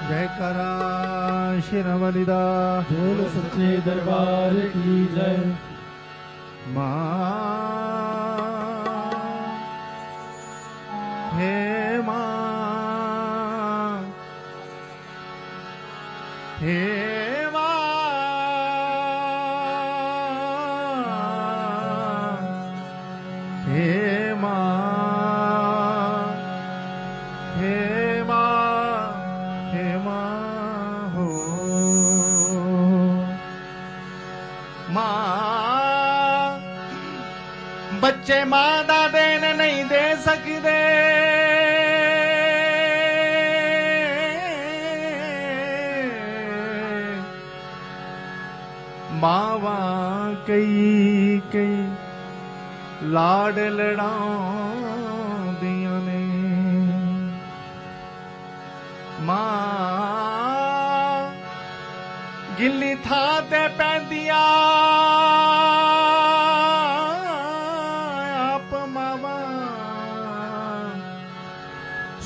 जयकारा शेरावाली दा बोल सच्चे दरबार की जय। माँ हे माँ हे माँ हे माँ हे माँ हे माँ हो माँ बच्चे मां दा देन नहीं दे सकते मावा कई कई लाड लड़ाउंदियां ने मां गिल्ली थां ते पैंदियां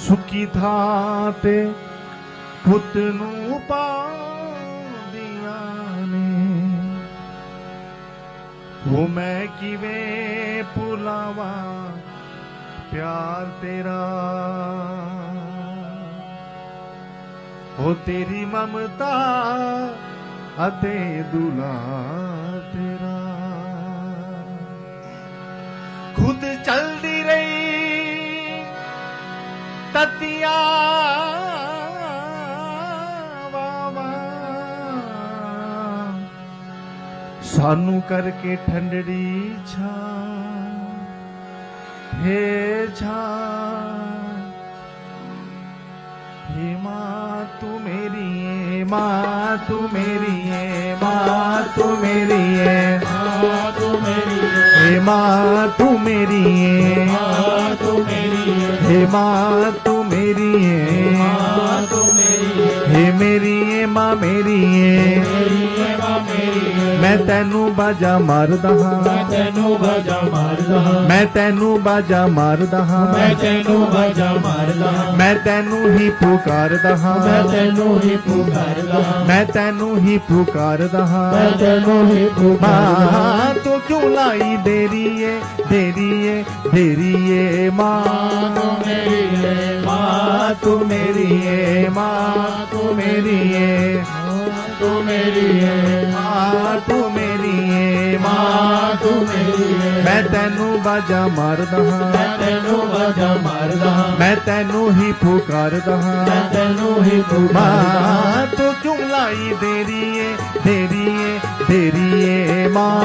सुखी थां ते पुत नूं पाउंदियां ने वो मैं किवें भुलावा प्यार तेरा हो तेरी ममता अते दुला तेरा खुद चलदी रही ततिया वावा सानू करके ठंडड़ी छा हे छा हे माँ तू मेरी है माँ तू मेरी है माँ तू मेरी है माँ तू मेरी है, हे माँ तू मेरी है माँ तू मेरी है, हे माँ तू मेरी है माँ तू मेरी है, हे मेरी है माँ मेरी है मेरी है माँ मेरी है। मैं तेनू बाजा मारदा हां मैं तेनू बाजा मारदा हां, मैं तेनू बाजा मारदा हां मैं तेनू बाजा मारदा हां, मैं तेनू ही पुकारदा हां मैं तेनू ही पुकारदा हां, मैं तेनू ही पुकारदा हां मैं तेनू ही पुकारदा हां। माँ तो क्यों लाई देरी है देरी है देरी है माँ तू मेरी है, माँ तू मेरी है माँ तू मेरी है तू मेरी है, माँ तू मेरी है माँ तू मेरी है। मैं तेनू बाजा मारदा हां मैं तेनू बाजा मारदा हां, मैं तेनू ही पुकारदा हां मैं तेनू ही पुकारदा हां। माँ तो क्यों लाई देरी है देरी है देरी है माँ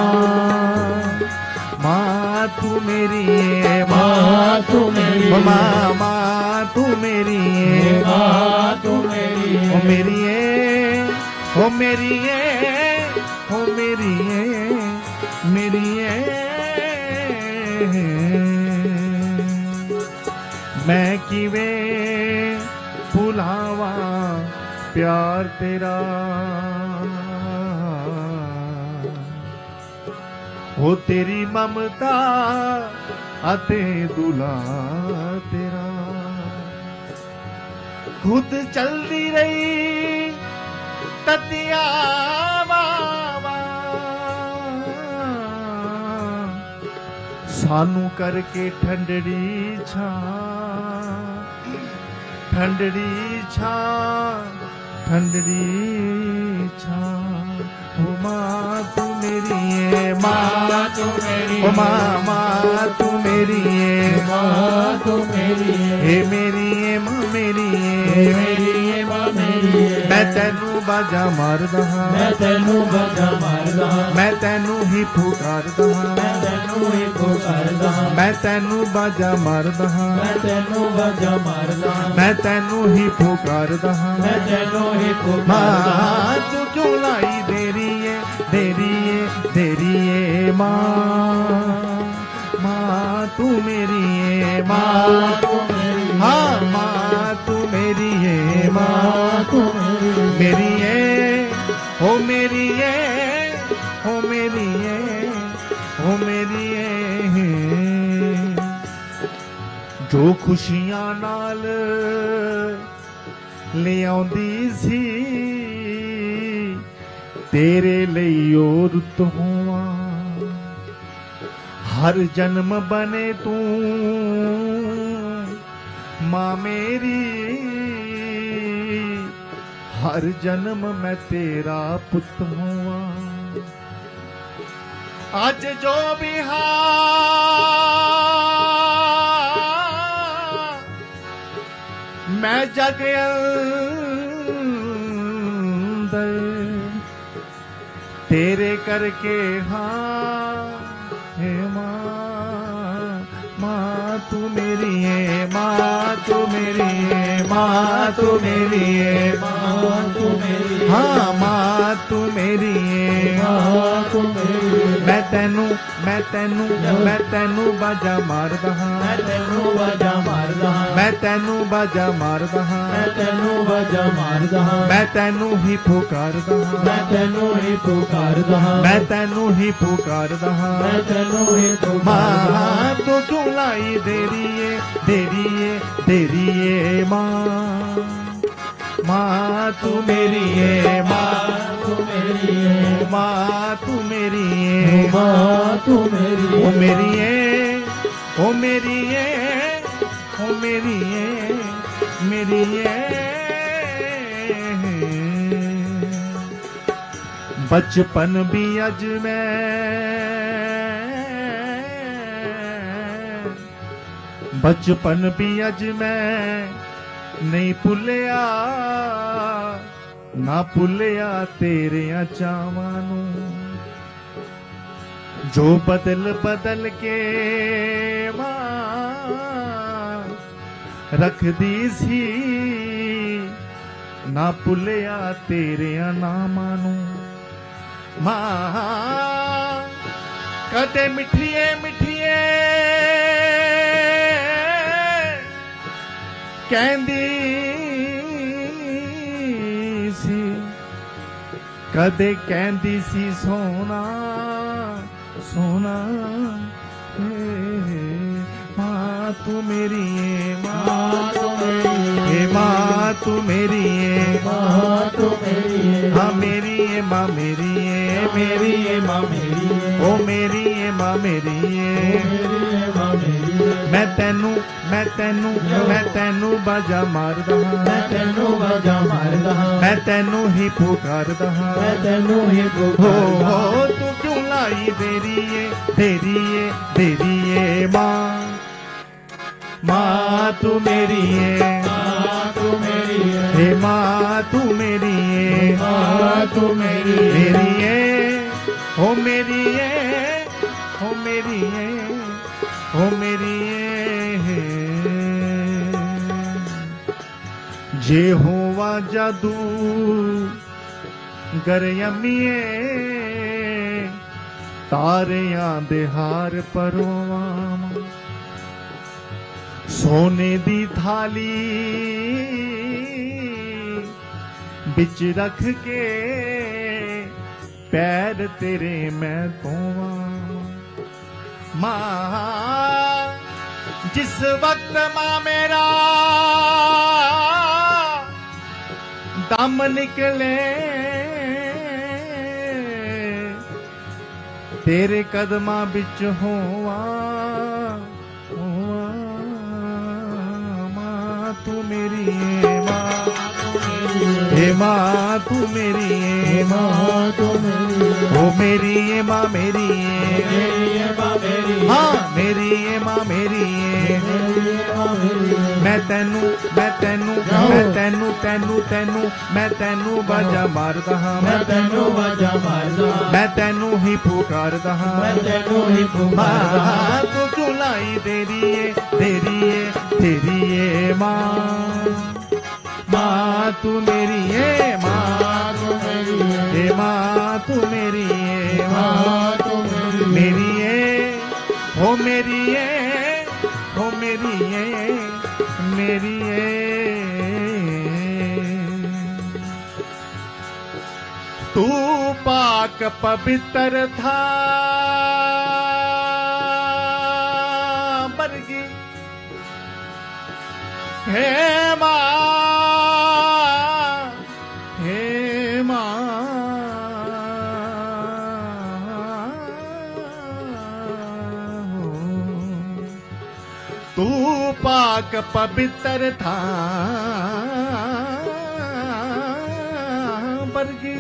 माँ तू मेरी है माँ तू मेरी है, माँ तू मेरी है माँ तू मेरी है, ओ मेरी है ओ मेरी है ओ मेरी है मेरी है मैं किवें भुलावा प्यार तेरा हो तेरी ममता अते दुला तेरा खुद चलती रही ततिया वावा सानू करके ठंडड़ी छा ठंडड़ी छा ठंडड़ी छा ओ माँ तू मेरी है माँ तू मेरी ओ माँ तू मेरी है माँ तू मेरी है, हे मेरी है माँ मेरी है मेरी है माँ मेरी है। मैं तेनू बाजा मारदा हां मैं तेनू बाजा मारदा हां, मैं तेनू ही पुकारदा हां मैं तेनू ही पुकारदा हां, मैं तेनू बाजा मारदा हां मैं तेनू बाजा मारदा हां, मैं तेनू ही पुकारदा हां मैं तेनू ही पुकारदा हां। माँ तू क्यों लाई देरी है माँ माँ तू मेरी है माँ तू मेरी है, हाँ माँ तू मेरी है माँ माँ तू मेरी है, मेरी है ओ मेरी है ओ मेरी है ओ मेरी है जो खुशियां नाल लियाउंदी सी तेरे ਲਈ ਉਹ ਰੁੱਤ ਹੋਵਾਂ हर जन्म बने तू मां मेरी हर जन्म मैं तेरा पुत हुआ आज जो भी मैं जग अंदर तेरे करके हे माँ तू मेरी है माँ तू मेरी है माँ तू मेरी है माँ तू मेरी हाँ माँ तू मेरी है माँ तू मेरी मैं तैनू बाजा मारदा हाँ मैं तैनू बाजा मारदा हाँ मैं तैनू बाजा मारदा हाँ मैं तैनू बाजा मारदा हाँ मैं तैनू ही पुकारदा हाँ मैं तैनू ही पुकारदा हाँ मैं तैनू ही पुकारदा हाँ मैं तैनू ही पुकारदा माँ तो क्यों लाई देरी है माँ तू मेरी है माँ तू मेरी है माँ तू मेरी है माँ तू मेरी ओ मेरी है ओ मेरी है ओ मेरी है मेरी है बचपन भी अज मैं बचपन भी अज मैं नहीं भुलिया ना भुलिया तेरे चावां नूं जो बदल बदल के मां रख दी सी ना भुलिया तेरे नामां नूं मां कदे मिठिए मिठिए कहंदी सी कदे कहंदी सी सोना सोना माँ तू मेरी है माँ तू मेरी माँ तू मेरी है माँ तू मेरी है हाँ मेरी है माँ मेरी है मेरी है माँ मेरी है ओ मेरी है माँ मेरी है मेरी है माँ मेरी है मैं तैनू बाजा मारदा हाँ मैं तैनू बाजा मारदा हाँ मैं तैनू ही पुकारदा हाँ मैं तैनू ही हो पुकारदा तू क्यों लाई देरी है माँ तू मेरी है माँ तू मेरी है हे माँ तू मेरी है माँ तू मेरी है मेरी है ओ मेरी है ओ मेरी है ओ मेरी है जे होवा जादू गरयमीए तारियां दे हार परोवाम सोने दी थाली बिच रख के पैर तेरे मैं धोवां मां जिस वक्त मां मेरा दम निकले तेरे कदमां बिच होवा मां तू मेरी है मां हे मां तू मेरी है माँ तू मेरी है ओ मेरी है मां मेरी है मेरी है माँ मेरी है हाँ मेरी है मां मेरी है मेरी है माँ मेरी है मैं तैनू बाजा मारदा हाँ मैं तैनू बाजा मारदा हाँ मैं तैनू ही पुकारदा हाँ मैं तैनू ही पुकारदा हाँ मां तू क्यों लाई देरी है मां तू मेरी है माँ तू मेरी है हे मां तू मेरी है माँ तू मेरी है मेरी है हो मेरी है हो मेरी है मेरी है तू पाक पवित्र था बरगी हे मां तू पाक पवित्र था बरगी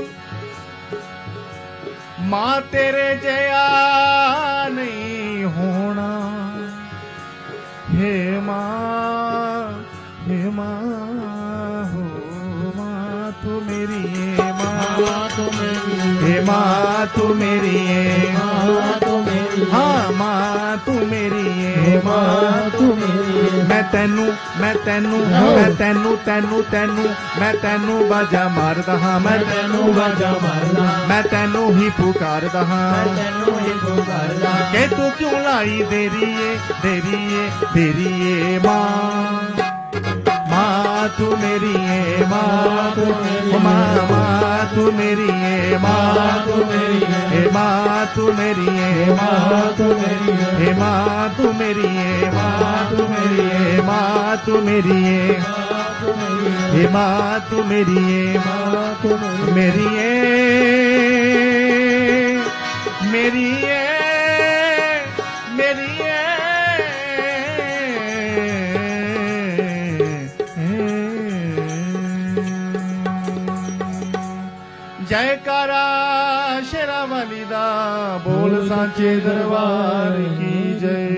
मां तेरे जया नहीं होना हे मां हो मां तू मेरी है मां तू मेरी हे मां तू मेरी है मां तू मेरी हाँ मां तू मेरी है मां तू मेरी मैं तेनू मैं तेनू बाजा मारदा हाँ मैं तैनू बाजा मारदा मैं तेनू ही पुकारदा हाँ तैनू ही पुकारदा के तू क्यों लाई देरी है मां तू मेरी है मां तू मेरी मां तू मेरी है मां तू मेरी हे मां तू मेरी है मां तू मेरी हे मां तू मेरी है मां तू मेरी है मां तू मेरी है हे मां तू मेरी है मेरी है मेरी है मेरी है जयकारा शेरा वाली दा बोल सांचे दरबार की जय।